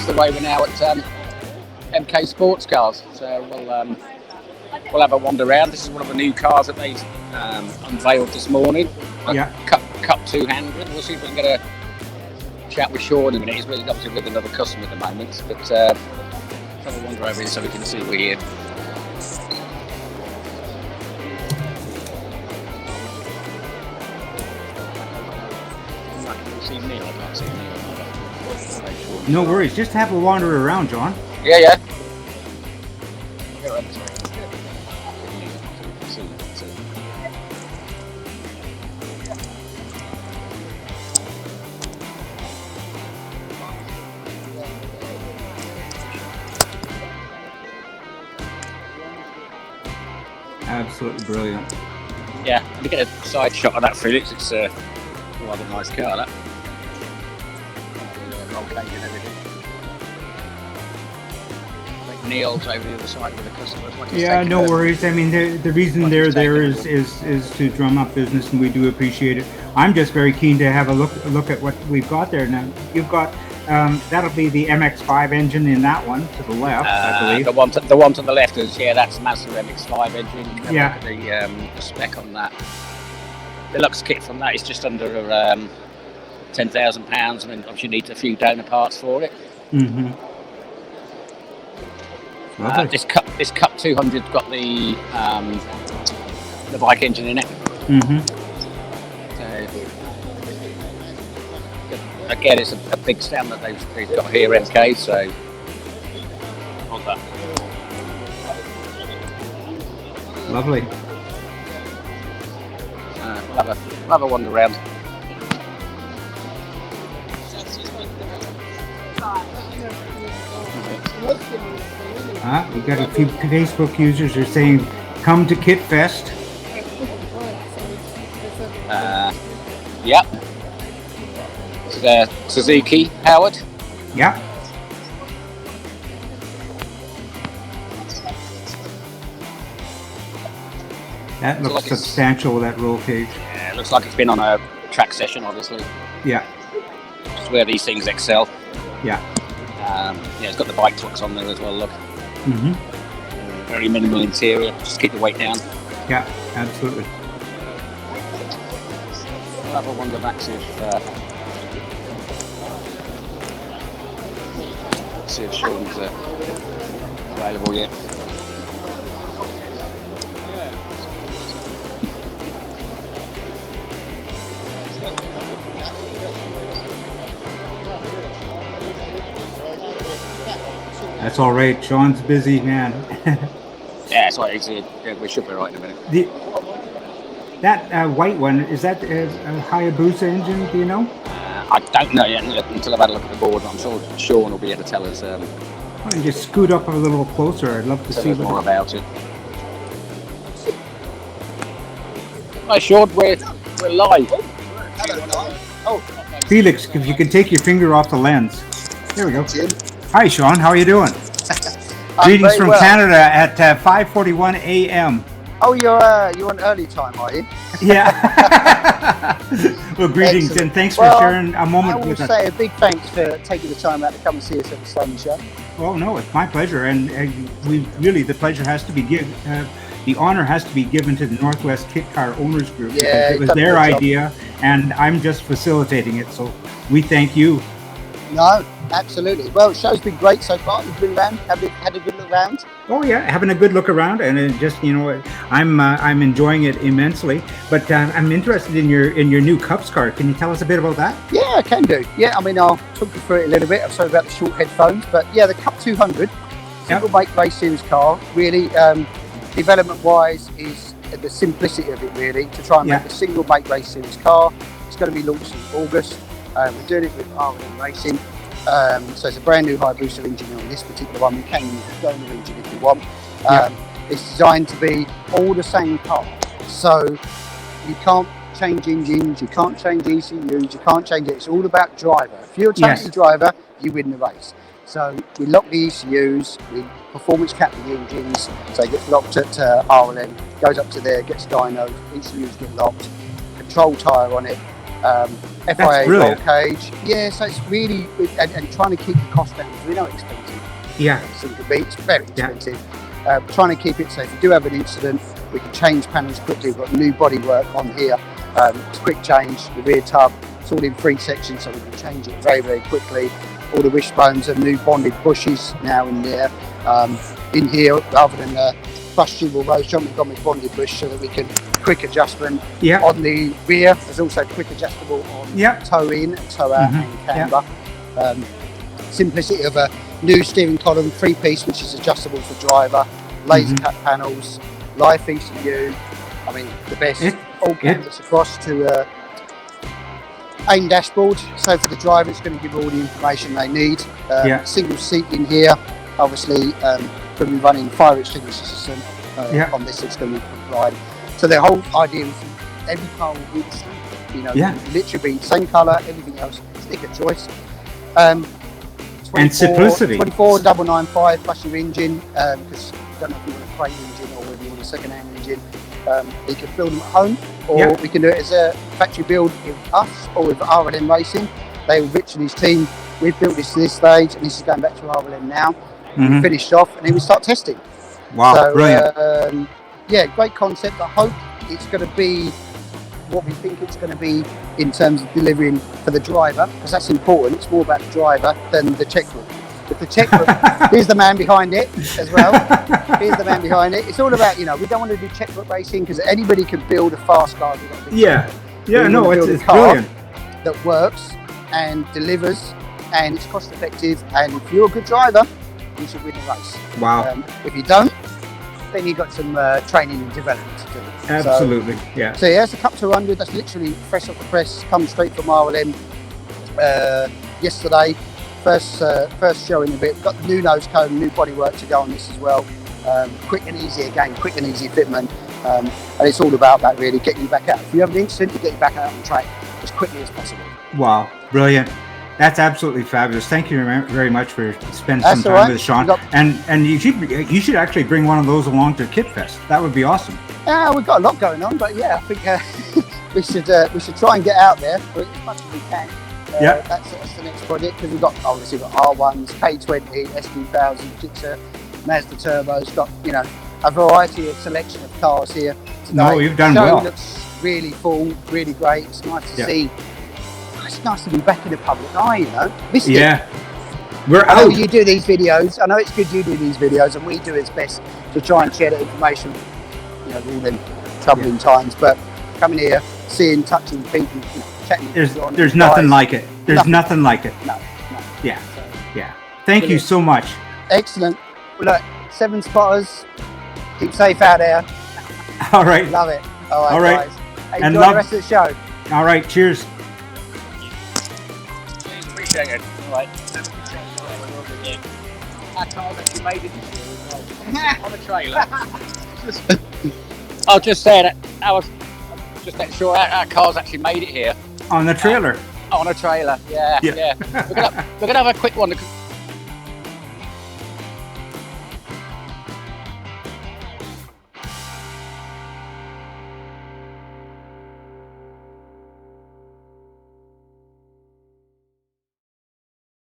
the way we're now at MK Sports Cars. So we'll have a wander around. This is one of the new cars that they unveiled this morning. Yeah. Cup 200. We'll see if we can get a chat with Sean in a minute. He's really obviously with another customer at the moment. But have a wander over here so we can see we're here. No worries. Just have a wander around, John. Yeah. Absolutely brilliant. Yeah, to get a side shot of that Felix, it's a rather nice car, that. Roll cage and everything. I think Neil's over the other side with the customers. Yeah, no worries. I mean, the reason they're there is to drum up business, and we do appreciate it. I'm just very keen to have a look at what we've got there now. You've got that'll be the MX-5 engine in that one to the left, I believe. The one to the left is that's Mazda MX-5 engine. Yeah. Look at the spec on that. Deluxe kit from that is just under £10,000, and then obviously you need a few donor parts for it. Mm-hmm. This Cup 200's got the bike engine in it. Mm-hmm. Again, it's a big stand that they've got here, MK, so on that. Lovely. We'll have a wander around. We got a few Facebook users who are saying, come to Kit Fest. Yep. Suzuki, Howard. Yeah. That looks substantial, that roll cage. Yeah, it looks like it's been on a track session, obviously. Yeah. It's where these things excel. Yeah. It's got the bike trucks on there as well, look. Mm-hmm. Very minimal interior, just keep the weight down. Yeah, absolutely. I'll have a wander back, see if Sean's available yet. That's all right. Sean's busy, man. Yeah, it's right. We should be right in a minute. That white one, is that a Hayabusa engine? Do you know? I don't know yet until I've had a look at the board. I'm sure Sean will be able to tell us. Why don't you just scoot up a little closer? I'd love to see more about it. Hi, Sean. We're live. Oh, Felix, if you can take your finger off the lens. There we go. Hi, Sean. How are you doing? Greetings from Canada at 5:41 a.m. Oh, you're on early time, are you? Yeah. Well, greetings. Excellent. And thanks for sharing a moment with us. I will say a big thanks for taking the time out to come and see us at the Stoneleigh Show. Oh no, it's my pleasure, and we really the pleasure has to be given. The honor has to be given to the Northwest Kit Car Owners Group because it was their idea, and I'm just facilitating it. So we thank you. No, absolutely. Well, the show's been great so far. You've been around, had a good look around. Oh yeah, having a good look around, and it just I'm enjoying it immensely. But I'm interested in your new Cups car. Can you tell us a bit about that? Yeah, I can do. Yeah, I mean I'll talk you through it a little bit. I'm sorry about the short headphones, but yeah, the Cup 200 single make race series car. Really, development wise, is the simplicity of it. Really, to try and make a single make race series car. It's going to be launched in August. We're doing it with R&M Racing. So it's a brand new Hayabusa engine on this particular one. We can use the donor engine if you want. It's designed to be all the same parts. So you can't change engines, you can't change ECUs, you can't change it. It's all about driver. If you're a taxi driver, you win the race. So we lock the ECUs, we performance cap the engines, so it gets locked at R&M, goes up to there, gets dynoed, ECUs get locked, control tyre on it, That's FIA roll brilliant. cage. Yeah, so it's really, and trying to keep the cost down. We know it's expensive. Yeah. It's very expensive. Trying to keep it so if you do have an incident, we can change panels quickly. We've got new bodywork on here. It's quick change. The rear tub, it's all in 3 sections, so we can change it very, very quickly. All the wishbones are new bonded bushes now in there. In here, rather than brush tube or rose jump, we've gone with bonded bush so that we can quick adjustment. Yeah. On the rear, there's also quick adjustable on toe in, toe out, and camber. Simplicity of a new steering column, 3-piece, which is adjustable for driver, laser cut panels, live ECU. I mean, the best. All canvas across to AIM dashboard. So for the driver, it's going to give all the information they need. Single seat in here. Obviously, going to be running fire extinguisher system on this. It's going to be applied. So the whole idea is every car will be the same. You know, literally be same colour, everything else, sticker choice. And simplicity. 24 995 plus your engine, because I don't know if you want a crate engine or whether you want a second-hand engine. You can build them at home, or we can do it as a factory build with us or with RLM Racing. They with Rich and his team, we've built this to this stage, and this is going back to RLM now. We finished off, and then we start testing. Wow, so, brilliant. Yeah, great concept. I hope it's going to be what we think it's going to be in terms of delivering for the driver, because that's important. It's more about the driver than the checkbook. If the checkbook, here's the man behind it as well. Here's the man behind it. It's all about, you know, we don't want to do checkbook racing because anybody can build a fast car. No, it's brilliant. That works and delivers, and it's cost effective. And if you're a good driver, you should win the race. Wow. If you don't, then you've got some training and development to do. Absolutely, So yeah, it's a Cup 200. That's literally fresh off the press, come straight from RLM yesterday. First show in a bit. We've got the new nose cone, new bodywork to go on this as well. Quick and easy again, quick and easy fitment. And it's all about that really, getting you back out. If you have an incident, you get you back out on track as quickly as possible. Wow, brilliant. That's absolutely fabulous. Thank you very much for spending some time with us, Sean. And you should actually bring one of those along to Kit Fest. That would be awesome. We've got a lot going on, but yeah, I think we should try and get out there as much as we can. That's the next project, because we've got obviously got R1s, K20, S2000, Gixxer, Mazda turbos. Got, you know, a variety of selection of cars here today. No, you've done the show well. Looks really full, really great. It's nice to see. It's nice to be back in the public eye, you know. I know you do these videos. I know it's good you do these videos, and we do its best to try and share that information. You know, all them troubling times, but coming here, seeing, touching people, you know, chatting. There's nothing like it. There's nothing like it. No. Yeah. Thank you so much. Excellent. Well, look, 7 spotters. Keep safe out there. All right. Love it. All right. Guys. Enjoy the rest of the show. All right. Cheers. Appreciate it. All right. Our car's actually made it on a trailer. I was just saying, I was just making sure our car's actually made it here. On the trailer? On a trailer, yeah. We're gonna have a quick one.